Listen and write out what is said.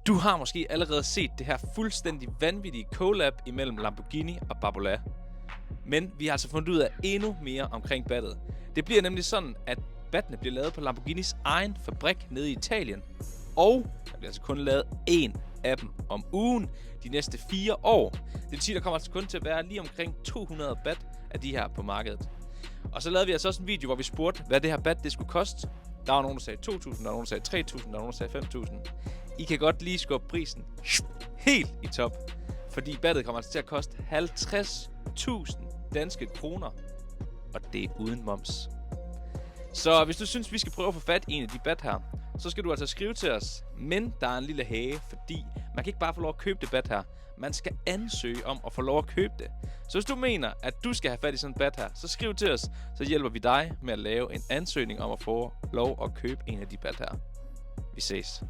Du har måske allerede set det her fuldstændig vanvittige collab imellem Lamborghini og Barbola. Men vi har altså fundet ud af endnu mere omkring battet. Det bliver nemlig sådan, at battene bliver lavet på Lamborghinis egen fabrik nede i Italien. Og der bliver altså kun lavet én af dem om ugen de næste 4 år. Det vil sige, der kommer altså kun til at være lige omkring 200 bat af de her på markedet. Og så lavede vi altså også en video, hvor vi spurgte, hvad det her bat det skulle koste. Der var nogen, der sagde 2.000, der var nogen, der sagde 3.000, der var nogen, der sagde 5.000. I kan godt lige skubbe prisen helt i top, fordi battet kommer altså til at koste 50.000 danske kroner, og det er uden moms. Så hvis du synes, vi skal prøve at få fat i en af de bat her, så skal du altså skrive til os, men der er en lille hage, fordi man kan ikke bare få lov at købe det bat her. Man skal ansøge om at få lov at købe det. Så hvis du mener, at du skal have fat i sådan en bat her, så skriv til os, så hjælper vi dig med at lave en ansøgning om at få lov at købe en af de bat her. Vi ses.